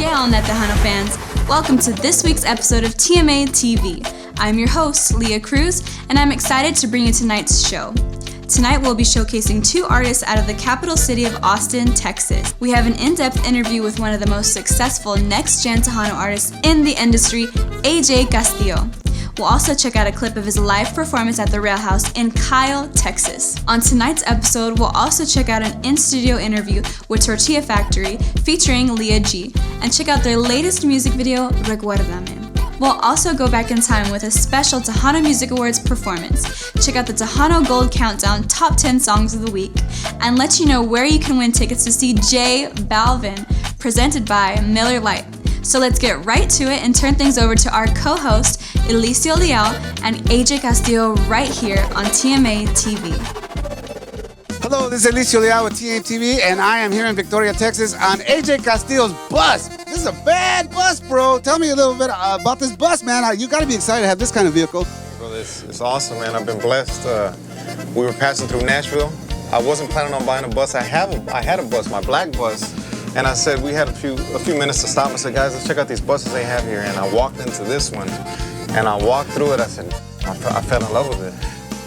Hey all Net Tejano fans, welcome to this week's episode of TMA TV. I'm your host, Leah Cruz, and I'm excited to bring you tonight's show. Tonight we'll be showcasing two artists out of the capital city of Austin, Texas. We have an in-depth interview with one of the most successful next-gen Tejano artists in the industry, AJ Castillo. We'll also check out a clip of his live performance at the Rail House in Kyle, Texas. On tonight's episode, we'll also check out an in-studio interview with Tortilla Factory featuring Leah G, and check out their latest music video, Recuérdame. We'll also go back in time with a special Tejano Music Awards performance, check out the Tejano Gold Countdown Top 10 Songs of the Week, and let you know where you can win tickets to see J Balvin, presented by Miller Lite. So let's get right to it and turn things over to our co-host, Elicio Leal and AJ Castillo right here on TMA TV. Hello, this is Elicio Leal with TMA TV, and I am here in Victoria, Texas on AJ Castillo's bus. This is a bad bus, bro. Tell me a little bit about this bus, man. You got to be excited to have this kind of vehicle. Well, it's awesome, man. I've been blessed. We were passing through Nashville. I wasn't planning on buying a bus. I had a bus, my black bus. And I said, we had a few minutes to stop. I said, guys, let's check out these buses they have here. And I walked into this one, and I walked through it. I said, I fell in love with it.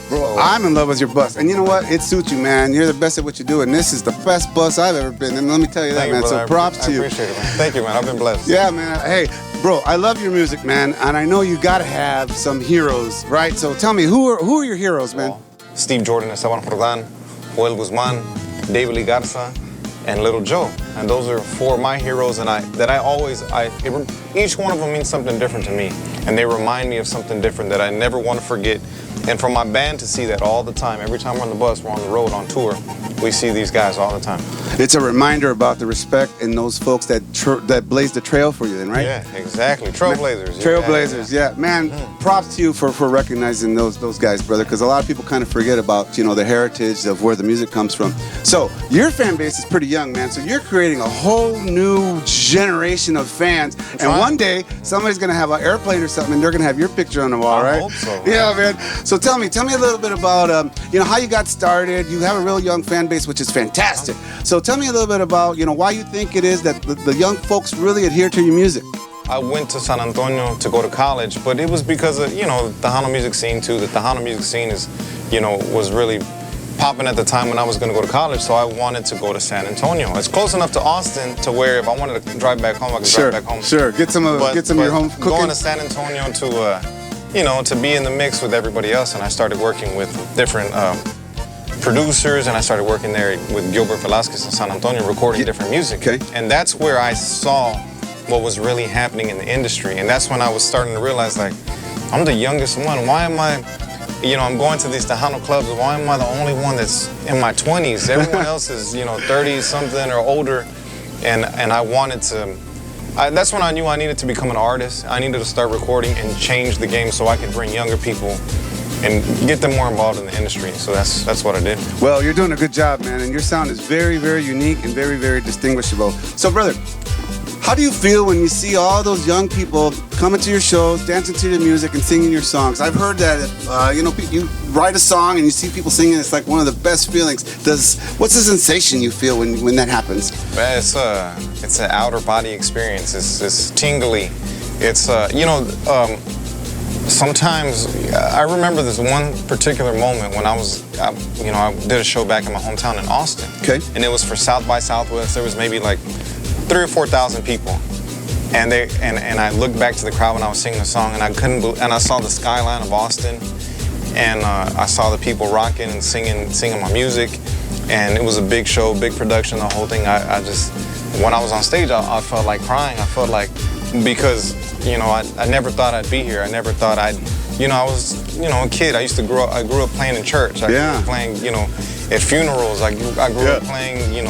Bro, I'm in love with your bus. And you know what? It suits you, man. You're the best at what you do. And this is the best bus I've ever been. And let me tell you that, man. So props to you. I appreciate it, man. Thank you, man. I've been blessed. Yeah, man. Hey, bro, I love your music, man. And I know you got to have some heroes, right? So tell me, who are your heroes, man? Steve Jordan, Esteban Jordan, Joel Guzman, David Lee Garza, and Little Joe. And those are four of my heroes, and each one of them means something different to me. And they remind me of something different that I never want to forget. And for my band to see that all the time, every time we're on the bus, we're on the road, on tour, we see these guys all the time. It's a reminder about the respect in those folks that blazed the trail for you then, right? Yeah, exactly. Trailblazers. Trailblazers, yeah. Man, props to you for recognizing those guys, brother, because a lot of people kind of forget about, the heritage of where the music comes from. So your fan base is pretty young, man, so you're creating a whole new generation of fans. And one day, somebody's going to have an airplane or something, and they're going to have your picture on the wall, right? I hope so. Yeah, man. So tell me a little bit about, how you got started. You have a real young fan base, which is fantastic. So tell me a little bit about, why you think it is that the young folks really adhere to your music. I went to San Antonio to go to college, but it was because of, the Tejano music scene too. The Tejano music scene was really popping at the time when I was going to go to college, so I wanted to go to San Antonio. It's close enough to Austin to where if I wanted to drive back home, I could drive back home. Sure, get some of your home cooking. Going to San Antonio to be in the mix with everybody else, and I started working with different producers, and I started working there with Gilbert Velasquez in San Antonio, recording different music. Okay. And that's where I saw what was really happening in the industry, and that's when I was starting to realize, like, I'm the youngest one. Why am I, I'm going to these Tejano clubs, why am I the only one that's in my 20s? Everyone else is, 30-something or older, and I wanted to, that's when I knew I needed to become an artist. I needed to start recording and change the game so I could bring younger people and get them more involved in the industry. So that's what I did. Well, you're doing a good job, man, and your sound is very, very unique and very, very distinguishable. So, brother, how do you feel when you see all those young people coming to your shows, dancing to your music and singing your songs? I've heard that, you write a song and you see people singing, it's like one of the best feelings. What's the sensation you feel when that happens? It's an outer body experience. It's tingly. It's, sometimes, I remember this one particular moment when I did a show back in my hometown in Austin. Okay. And it was for South by Southwest. There was maybe like 3,000 or 4,000 people. And I looked back to the crowd when I was singing the song, and I saw the skyline of Austin, and I saw the people rocking and singing my music, and it was a big show, big production, the whole thing. When I was on stage, I felt like crying. I felt like, because I never thought I'd be here. I never thought I was a kid. I grew up playing in church. I grew up playing at funerals. I grew up playing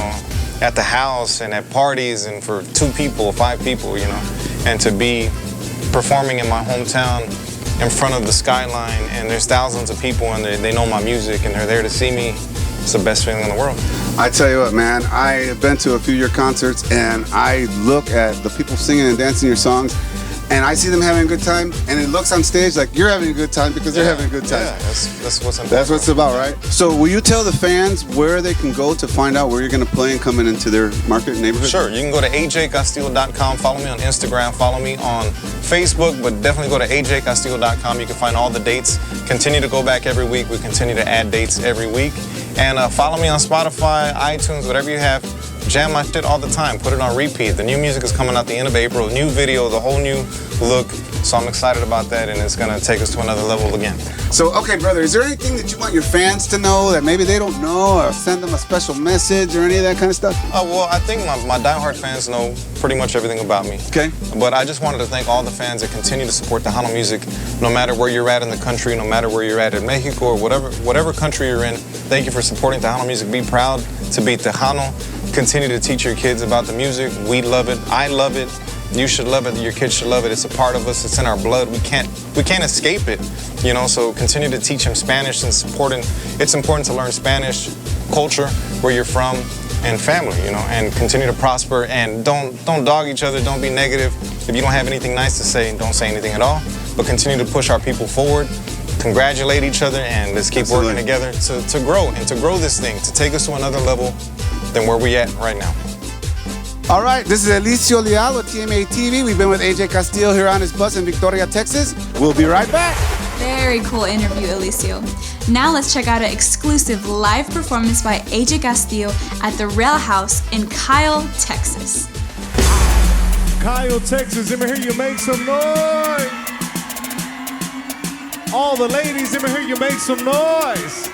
at the house and at parties and for 2 people, 5 people, and to be performing in my hometown in front of the skyline, and there's thousands of people, and they know my music and they're there to see me. It's the best feeling in the world. I tell you what, man, I have been to a few of your concerts, and I look at the people singing and dancing your songs, and I see them having a good time, and it looks on stage like you're having a good time because they're having a good time. Yeah, that's what's important. That's what it's about, right? So will you tell the fans where they can go to find out where you're going to play and coming into their market neighborhood? Sure, you can go to ajcastillo.com, follow me on Instagram, follow me on Facebook, but definitely go to ajcastillo.com. You can find all the dates. Continue to go back every week. We continue to add dates every week. And follow me on Spotify, iTunes, whatever you have. Jam my shit all the time. Put it on repeat. The new music is coming out the end of April. New video, the whole new look. So I'm excited about that, and it's going to take us to another level again. So, okay, brother, is there anything that you want your fans to know that maybe they don't know, or send them a special message or any of that kind of stuff? Well, I think my diehard fans know pretty much everything about me. Okay. But I just wanted to thank all the fans that continue to support Tejano music, no matter where you're at in the country, no matter where you're at in Mexico or whatever country you're in. Thank you for supporting Tejano music. Be proud to be Tejano. Continue to teach your kids about the music. We love it. I love it. You should love it. Your kids should love it. It's a part of us. It's in our blood. We can't escape it, you know. So continue to teach them Spanish and supporting. It's important to learn Spanish, culture, where you're from, and family, you know. And continue to prosper. And don't dog each other. Don't be negative. If you don't have anything nice to say, don't say anything at all. But continue to push our people forward. Congratulate each other, and let's keep working together to grow and to grow this thing, to take us to another level than where we at right now. All right, this is Elicio Leal with TMA TV. We've been with AJ Castillo here on his bus in Victoria, Texas. We'll be right back. Very cool interview, Elicio. Now let's check out an exclusive live performance by AJ Castillo at the Rail House in Kyle, Texas. Kyle, Texas, let me hear you make some noise. All the ladies, let me hear you make some noise.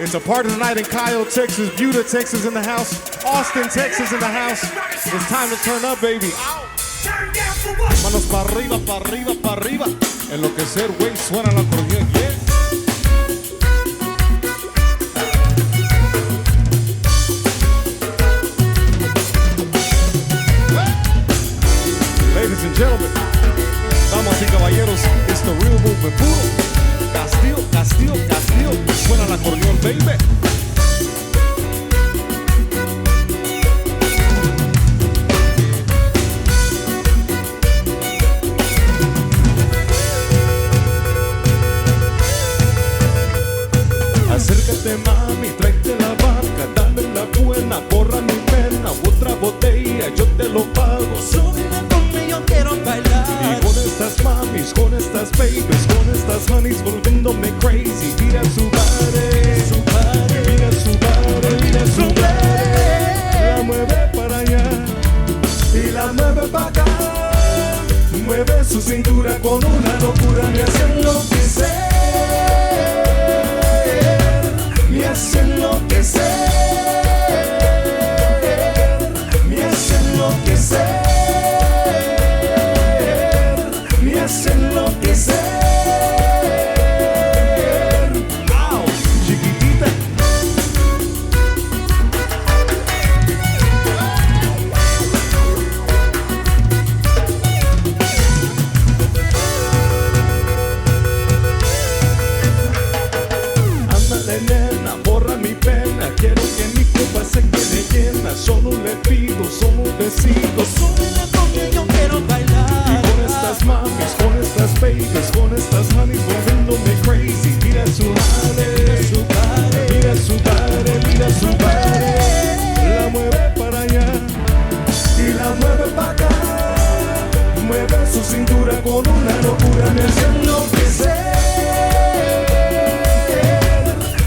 It's a party tonight in Kyle, Texas, Buda, Texas in the house, Austin, Texas in the house. It's time to turn up, baby. Manos para arriba, para arriba, para arriba. Enloquecer, güey, suena la acordeón, yeah. Ladies and gentlemen, damas y caballeros, it's the real movement, puro. Castillo, Castillo, Castillo, suena el acordeón, baby. Acércate, mami, tráete la vaca, dame la buena, borra mi pena, otra botella, yo te lo pago. Súbeme conmigo, quiero bailar. Y con estas mamis, con estas babies, con estas honeys volviéndome crazy. Mira su body, mira su body, mira su body. La mueve para allá y la mueve para acá. Mueve su cintura con una locura, me hace enloquecer, me hace enloquecer, me hace enloquecer. Enloquecer. Wow, chiquitita. Ándale, nena, borra mi pena. Quiero que mi copa se quede llena. Solo le pido, solo decido. Súbeme conmigo, quiero bailar. Estas mamis, con estas babies, con estas honeys volviéndome crazy. Mira su body, mira su body, mira su body. La mueve para allá y la mueve para acá. Mueve su cintura con una locura, me hace enloquecer,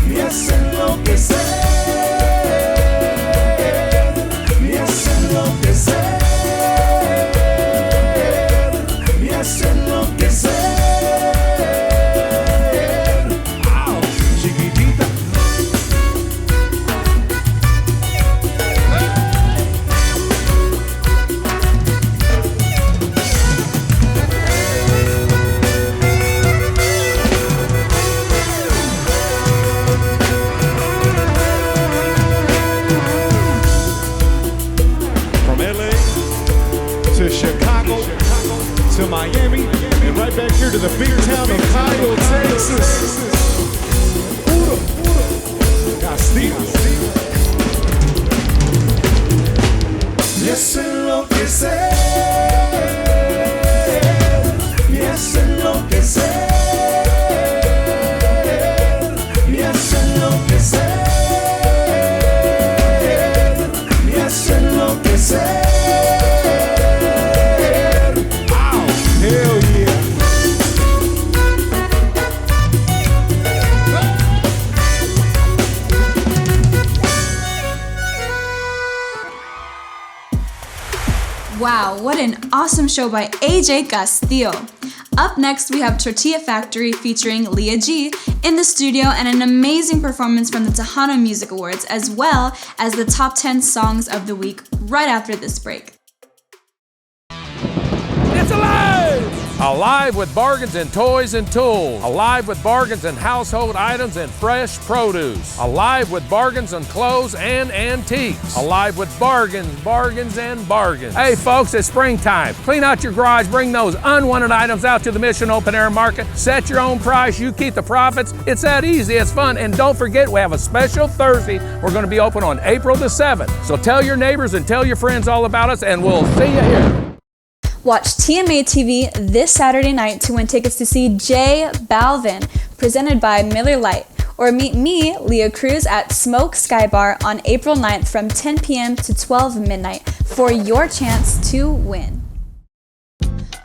me hace enloquecer, me hace enloquecer. Enloquecer. Wow, chiquitita. From LA to Chicago to Miami, and right back here to the big town of Kyle, Texas. Puro, Castillo. Me hace enloquecer. Wow, what an awesome show by AJ Castillo. Up next, we have Tortilla Factory featuring Leah G in the studio and an amazing performance from the Tejano Music Awards, as well as the top 10 songs of the week right after this break. It's alive! Alive with bargains in toys and tools. Alive with bargains in household items and fresh produce. Alive with bargains on clothes and antiques. Alive with bargains, bargains, and bargains. Hey folks, it's springtime. Clean out your garage, bring those unwanted items out to the Mission Open Air Market. Set your own price, you keep the profits. It's that easy, it's fun. And don't forget, we have a special Thursday. We're gonna be open on April the 7th. So tell your neighbors and tell your friends all about us, and we'll see you here. Watch TMA TV this Saturday night to win tickets to see J Balvin, presented by Miller Lite, or meet me, Leah Cruz, at Smoke Sky Bar on April 9th from 10 p.m. to 12 midnight for your chance to win.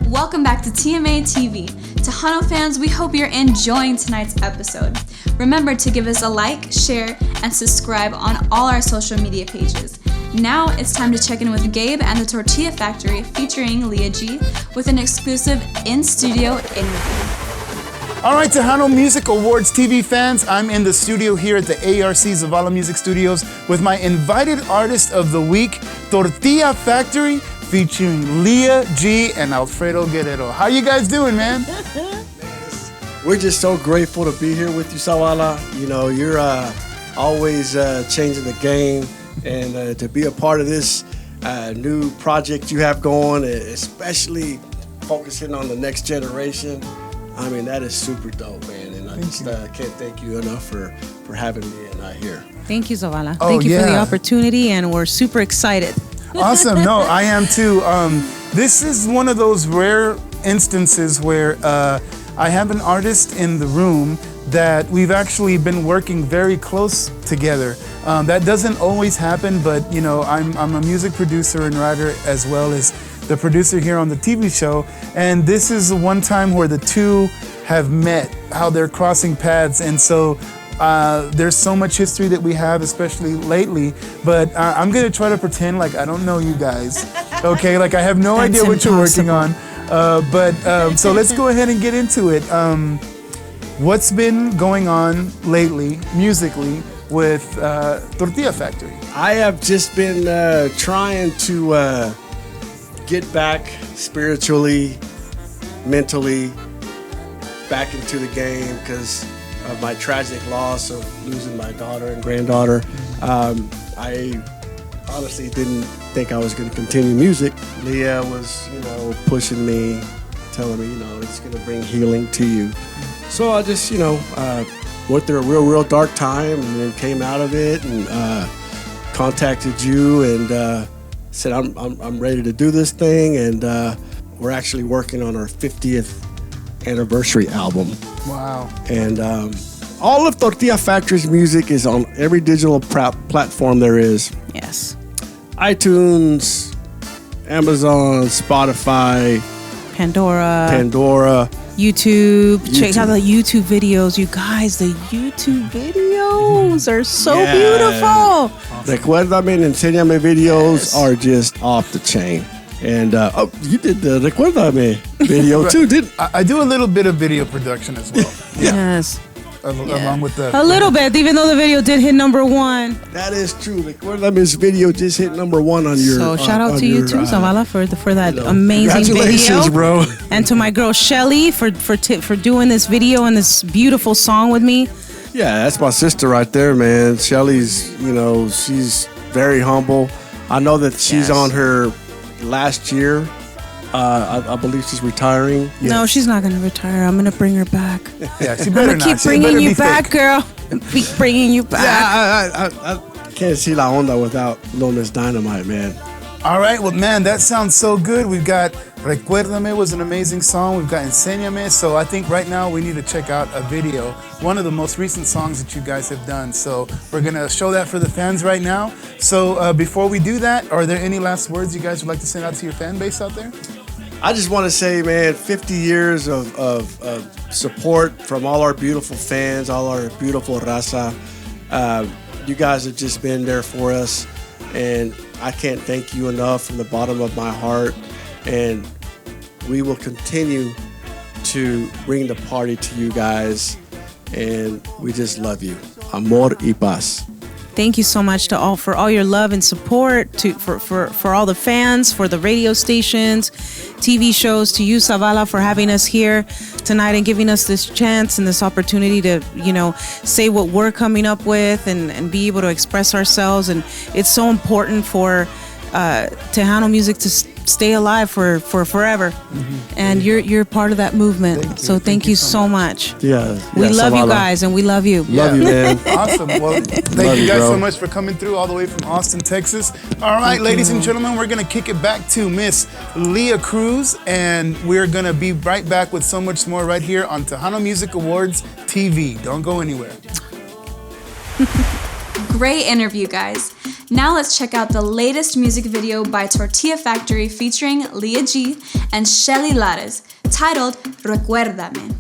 Welcome back to TMA TV. Tejano fans, we hope you're enjoying tonight's episode. Remember to give us a like, share, and subscribe on all our social media pages. Now it's time to check in with Gabe and the Tortilla Factory featuring Leah G with an exclusive in-studio interview. All right, Tejano Music Awards TV fans, I'm in the studio here at the ARC Zavala Music Studios with my invited artist of the week, Tortilla Factory, featuring Leah G and Alfredo Guerrero. How you guys doing, man? We're just so grateful to be here with you, Zavala. You know, you're always changing the game, and to be a part of this new project you have going, especially focusing on the next generation, I mean, that is super dope, man. And I just can't thank you enough for having me here. Thank you, Zavala. Thank you for the opportunity, and we're super excited. Awesome. No, I am too. This is one of those rare instances where I have an artist in the room that we've actually been working very close together. That doesn't always happen, but you know, I'm a music producer and writer as well as the producer here on the TV show, and this is one time where the two have met, how they're crossing paths, and so there's so much history that we have, especially lately, but I'm gonna try to pretend like I don't know you guys, okay? Like I have no idea what you're working on, so let's go ahead and get into it. What's been going on lately, musically, with Tortilla Factory? I have just been trying to get back spiritually, mentally, back into the game because of my tragic loss of losing my daughter and granddaughter. I honestly didn't think I was going to continue music. Leah was, pushing me, telling me, it's going to bring healing to you. So I just, went through a real dark time and then came out of it and contacted you and said, I'm ready to do this thing. And we're actually working on our 50th anniversary album. Wow. And all of Tortilla Factory's music is on every digital platform there is. Yes. iTunes, Amazon, Spotify, Pandora. YouTube. Check out the YouTube videos. You guys, the YouTube videos are so beautiful. Recuérdame and Enséñame videos are just off the chain. And you did the Recuérdame video too, didn't you? I do a little bit of video production as well. Yes. Along with the... A little bit, even though the video did hit #1. That is true. Recuérdame's video just hit #1 on your... So shout out to you too, Zavala, for that amazing congratulations, video. Bro. And to my girl Shelly for doing this video and this beautiful song with me. Yeah, that's my sister right there, man. Shelly's, she's very humble. I know that she's on her last year. I believe she's retiring. No, she's not going to retire. I'm going to bring her back. Yeah, she better not. Keep bringing you back, girl. Keep bringing you back. Yeah, I can't see La Onda without Lil Miss Dynamite, man. All right, well, man, that sounds so good. We've got Recuérdame was an amazing song. We've got Enséñame. So I think right now we need to check out a video, one of the most recent songs that you guys have done. So we're going to show that for the fans right now. So before we do that, are there any last words you guys would like to send out to your fan base out there? I just want to say, man, 50 years of support from all our beautiful fans, all our beautiful raza. You guys have just been there for us. And I can't thank you enough from the bottom of my heart. And we will continue to bring the party to you guys. And we just love you. Amor y paz. Thank you so much to all for all your love and support, for all the fans, for the radio stations, TV shows, to you, Zavala, for having us here tonight and giving us this chance and this opportunity to, say what we're coming up with and be able to express ourselves. And it's so important for Tejano music to stay alive for forever. And you're part of that movement. Thank you so much. Yeah. We love you Zavala. guys, and we love you. Love you, man. Awesome. Well, thank you guys so much for coming through all the way from Austin, Texas. All right, ladies and gentlemen, we're going to kick it back to Miss Leah Cruz, and we're going to be right back with so much more right here on Tejano Music Awards TV. Don't go anywhere. Great interview, guys. Now let's check out the latest music video by Tortilla Factory featuring Leah G and Shelly Lares, titled Recuérdame.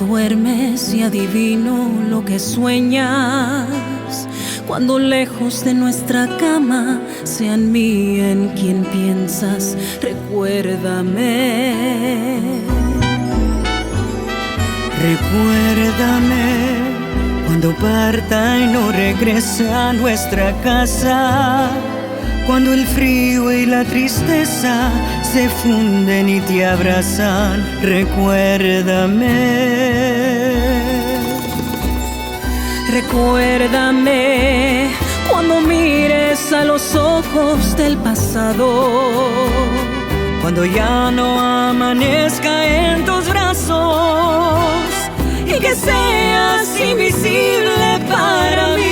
Duermes y adivino lo que sueñas. Cuando lejos de nuestra cama, sea en mí en quien piensas. Recuérdame. Recuérdame cuando parta y no regrese a nuestra casa. Cuando el frío y la tristeza se funden y te abrazan, recuérdame. Recuérdame cuando mires a los ojos del pasado, cuando ya no amanezca en tus brazos y que seas invisible para mí.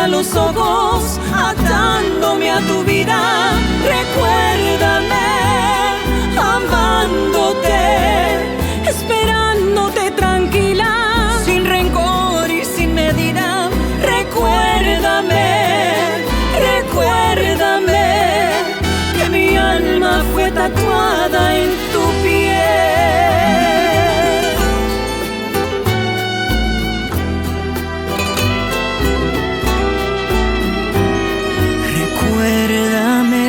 Los ojos atándome a tu vida, recuérdame, amándote, esperándote tranquila, sin rencor y sin medida, recuérdame, recuérdame que mi alma fue tatuada en tu piel. Recuérdame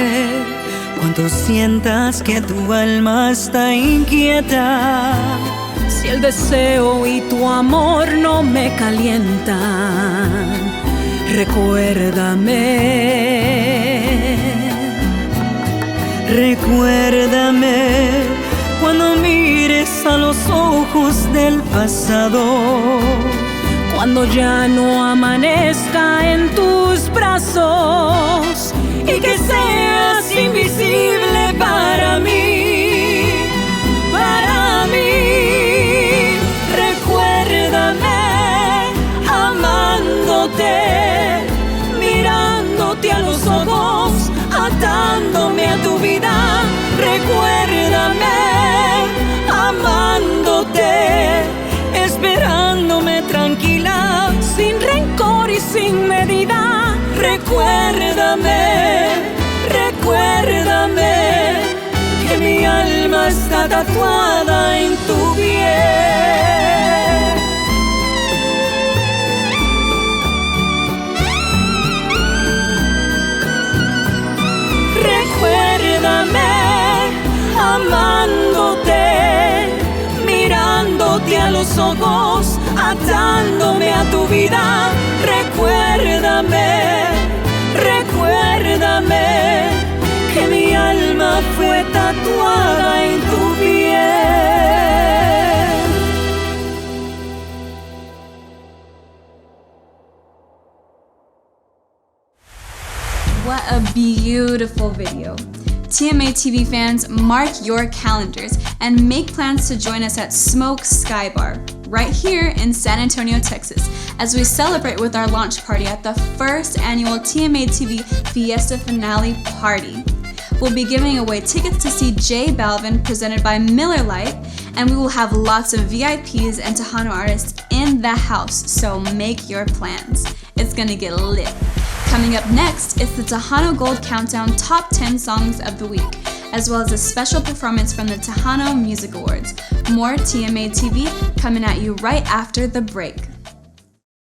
cuando sientas que tu alma está inquieta, si el deseo y tu amor no me calientan, recuérdame. Recuérdame cuando mires a los ojos del pasado, cuando ya no amanezca en tus brazos y que seas invisible para mí, para mí. Recuérdame, amándote, mirándote a los ojos, atándome a tu vida. Recuérdame, amándote, esperándome tranquila, sin rencor y sin medida. Recuérdame, recuérdame que mi alma está tatuada en tu piel. Recuérdame, amándote, mirándote a los ojos, atándome a tu vida. Recuérdame, recuérdame recuérdame que mi alma fue tatuada en tu piel. What a beautiful video. TMA TV fans, mark your calendars and make plans to join us at Smoke Sky Bar, right here in San Antonio, Texas, as we celebrate with our launch party at the first annual TMA TV Fiesta Finale Party. We'll be giving away tickets to see J Balvin presented by Miller Lite, and we will have lots of VIPs and Tejano artists in the house, so make your plans. It's gonna get lit. Coming up next is the Tejano Gold Countdown Top 10 Songs of the Week, as well as a special performance from the Tejano Music Awards. More TMA TV coming at you right after the break.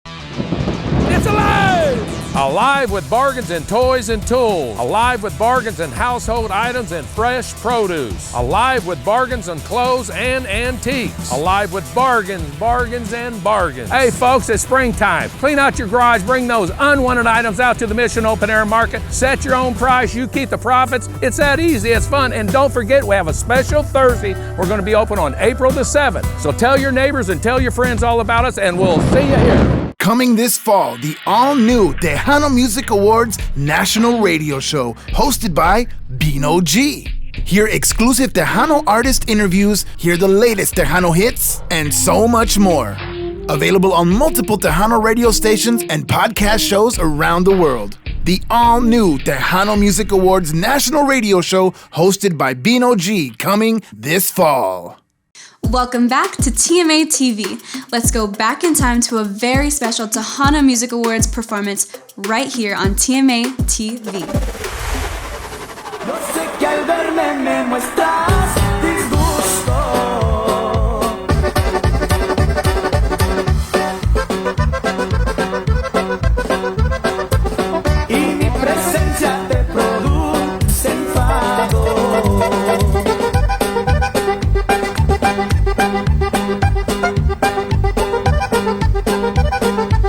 It's alive! Alive with bargains in toys and tools. Alive with bargains in household items and fresh produce. Alive with bargains on clothes and antiques. Alive with bargains, bargains, and bargains. Hey folks, it's springtime. Clean out your garage, bring those unwanted items out to the Mission Open Air Market. Set your own price, you keep the profits. It's that easy, it's fun. And don't forget, we have a special Thursday. We're gonna be open on April the 7th. So tell your neighbors and tell your friends all about us, and we'll see you here. Coming this fall, the all-new Tejano Music Awards National Radio Show, hosted by Bino G. Hear exclusive Tejano artist interviews, hear the latest Tejano hits, and so much more. Available on multiple Tejano radio stations and podcast shows around the world. The all-new Tejano Music Awards National Radio Show, hosted by Bino G, coming this fall. Welcome back to TMA TV. Let's go back in time to a very special Tejano Music Awards performance right here on TMA TV. Yo sé que al verme me muestras disgusto y mi presencia te produce enfado.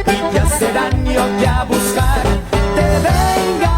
Y te hace daño que a buscar te venga.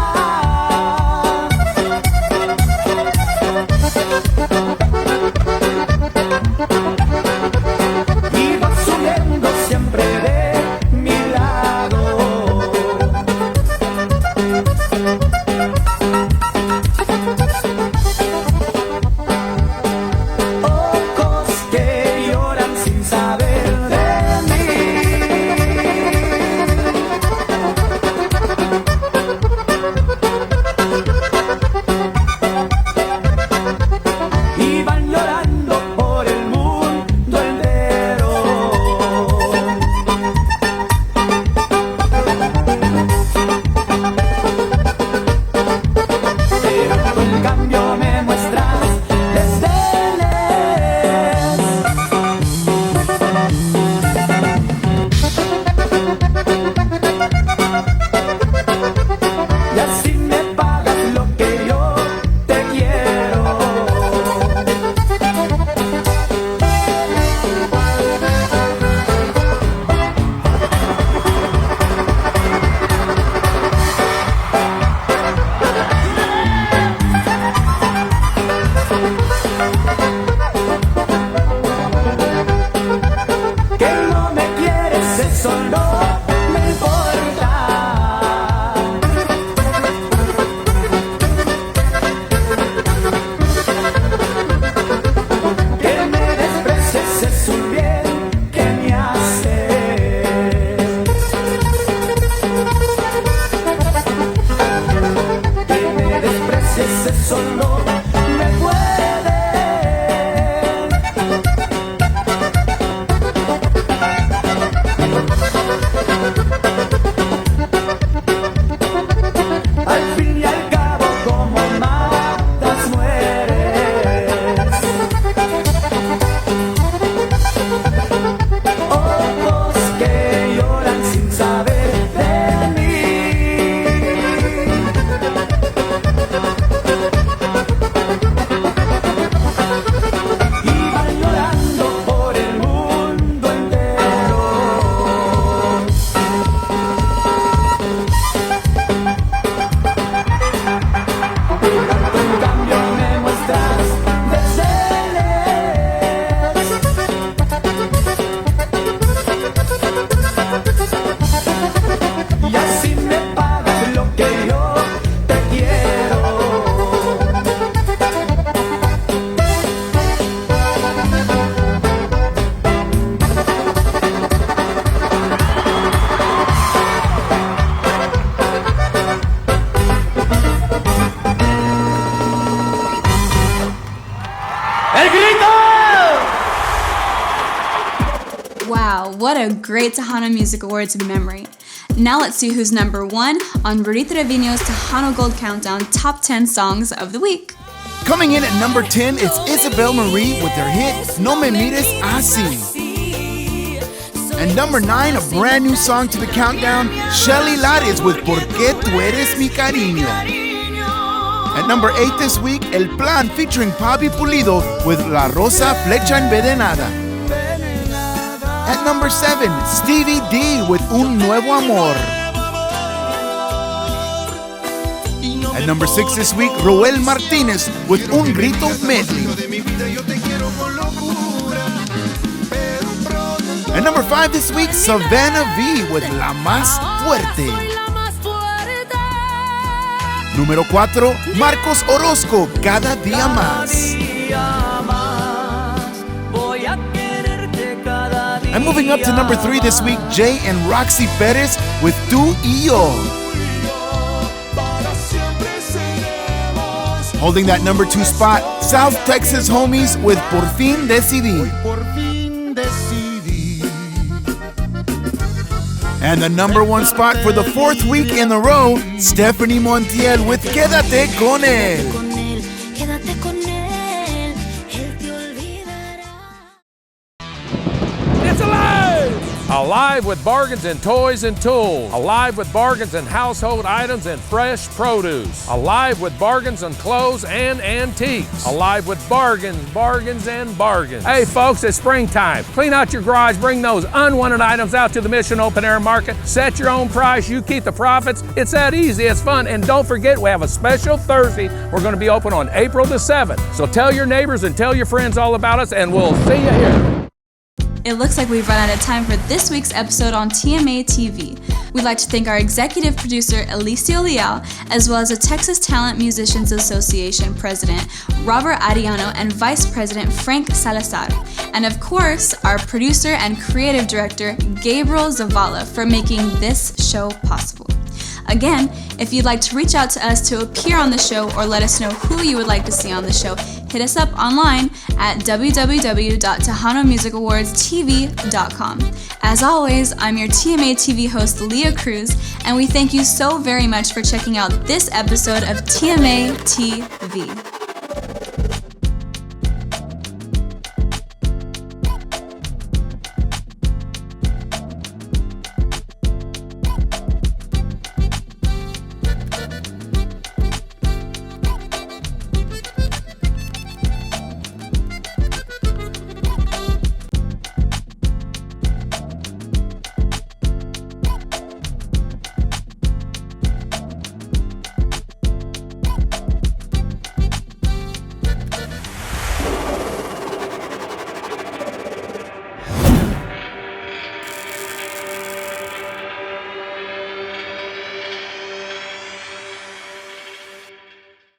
Wow, what a great Tejano Music Awards memory. Now let's see who's number 1 on Ruddy Trevino's Tejano Gold Countdown Top 10 Songs of the Week. Coming in at number 10, it's Isabel Marie with their hit No Me Mires Así. And number 9, a brand new song to the countdown, Shelly Lares with Por Qué Tú Eres Mi Cariño. At number 8 this week, El Plan featuring Papi Pulido with La Rosa Flecha Envenenada. At number 7, Stevie D with Un Nuevo Amor. At number 6 this week, Roel Martinez with Un Grito Medley. At number 5 this week, Savannah V with La Más Fuerte. Número 4, Marcos Orozco, Cada Día Más. And moving up to number 3 this week, Jay and Roxy Perez with Tú y Yo. Holding that number 2 spot, South Texas Homies with Por Fin Decidí. And the number 1 spot for the 4th week in a row, Stephanie Montiel with Quédate Con Él. Alive with bargains in toys and tools. Alive with bargains in household items and fresh produce. Alive with bargains on clothes and antiques. Alive with bargains, bargains, and bargains. Hey folks, it's springtime. Clean out your garage, bring those unwanted items out to the Mission Open Air Market. Set your own price, you keep the profits. It's that easy, it's fun. And don't forget, we have a special Thursday. We're going to be open on April the 7th. So tell your neighbors and tell your friends all about us, and we'll see you here. It looks like we've run out of time for this week's episode on TMA TV. We'd like to thank our executive producer, Alicio Leal, as well as the Texas Talent Musicians Association President, Robert Ariano, and Vice President, Frank Salazar. And of course, our producer and creative director, Gabriel Zavala, for making this show possible. Again, if you'd like to reach out to us to appear on the show or let us know who you would like to see on the show, hit us up online at www.TejanoMusicAwardsTV.com. As always, I'm your TMA TV host, Leah Cruz, and we thank you so very much for checking out this episode of TMA TV.